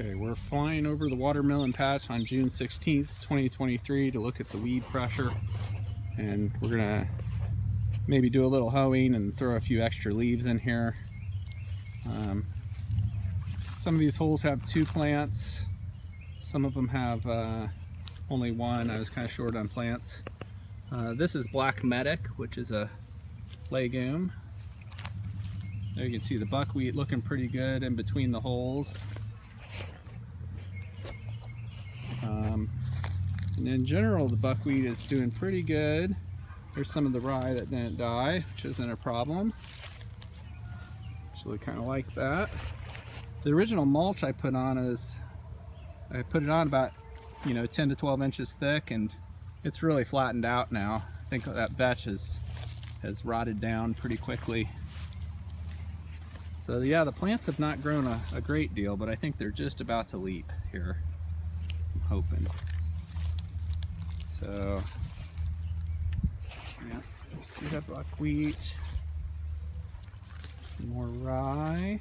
Okay, we're flying over the watermelon patch on June 16th, 2023 to look at the weed pressure, and we're gonna maybe do a little hoeing and throw a few extra leaves in here. Some of these holes have 2 plants, some of them have only 1. I was kind of short on plants. This is Black Medic, which is a legume. There you can see the buckwheat looking pretty good in between the holes. And in general, the buckwheat is doing pretty good. There's some of the rye that didn't die, which isn't a problem. Actually kind of like that. The original mulch I put on I put it on about 10 to 12 inches thick, and it's really flattened out now. I think that vetch has rotted down pretty quickly. So yeah, the plants have not grown a great deal, but I think they're just about to leap here. I'm hoping. So yeah, see that buckwheat, some more rye.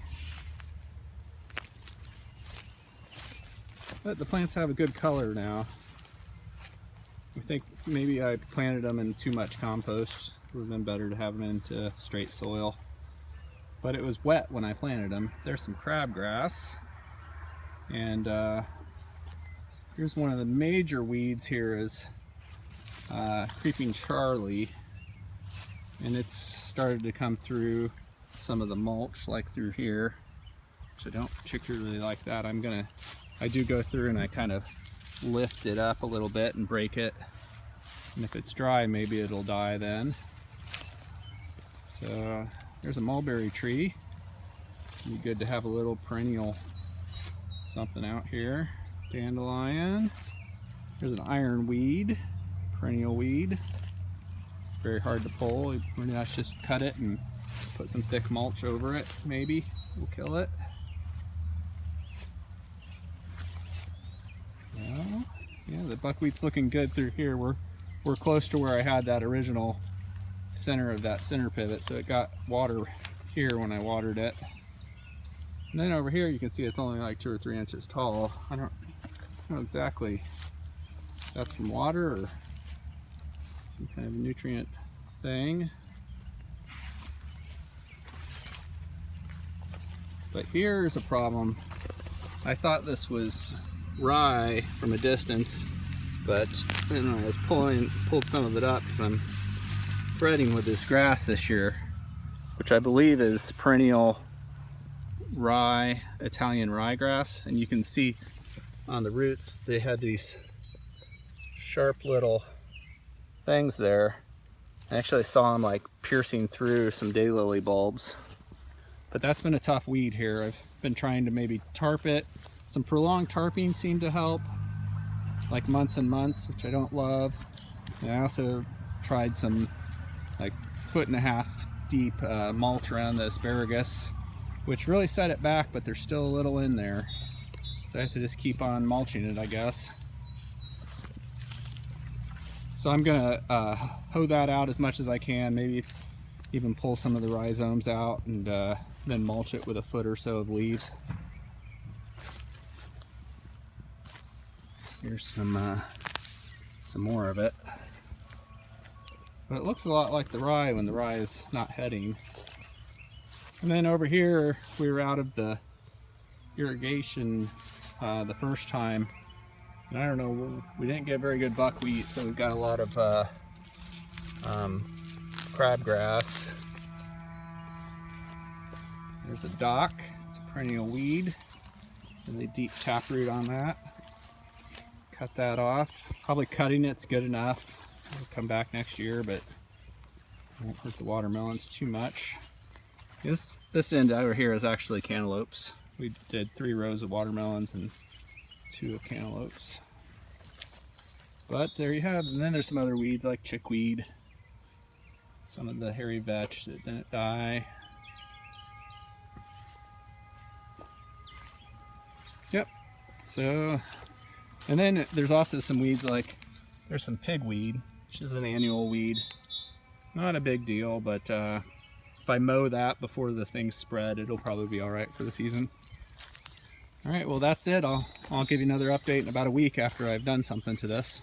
But the plants have a good color now. I think maybe I planted them in too much compost. It would have been better to have them into straight soil. But it was wet when I planted them. There's some crabgrass. And here's one of the major weeds here is Creeping Charlie. And it's started to come through some of the mulch, like through here, which I don't particularly like that. I do go through and I kind of lift it up a little bit and break it. And if it's dry, maybe it'll die then. So there's a mulberry tree. It'd be good to have a little perennial something out here. Dandelion. There's an ironweed, perennial weed. Very hard to pull. Let's just cut it and put some thick mulch over it. Maybe we'll kill it. Well, yeah, the buckwheat's looking good through here. We're close to where I had that original center of that center pivot, so it got water here when I watered it. And then over here you can see it's only like 2 or 3 inches tall. I don't know exactly if that's from water or some kind of nutrient thing. But here's a problem. I thought this was rye from a distance, but then I was pulled some of it up because I'm spreading with this grass this year, which I believe is perennial rye, Italian ryegrass. And you can see on the roots they had these sharp little things there. I actually saw them like piercing through some daylily bulbs. But that's been a tough weed here. I've been trying to maybe tarp it. Some prolonged tarping seemed to help, like months and months, which I don't love. And I also tried some like 1.5 foot deep mulch around the asparagus, which really set it back, but there's still a little in there. So I have to just keep on mulching it, I guess. So I'm gonna hoe that out as much as I can, maybe even pull some of the rhizomes out and then mulch it with 1 foot or so of leaves. Here's some more of it. But it looks a lot like the rye when the rye is not heading. And then over here, we were out of the irrigation the first time. And I don't know, we didn't get very good buckwheat, so we've got a lot of crabgrass. There's a dock. It's a perennial weed. Really deep taproot on that. Cut that off. Probably cutting it's good enough. I'll come back next year, but won't hurt the watermelons too much. This end over here is actually cantaloupes. We did 3 rows of watermelons and 2 of cantaloupes. But there you have it. And then there's some other weeds like chickweed. Some of the hairy vetch that didn't die. Yep. So, and then there's also some weeds like, there's some pigweed, which is an annual weed. Not a big deal, but if I mow that before the things spread, it'll probably be all right for the season. All right, well that's it. I'll give you another update in about a week after I've done something to this.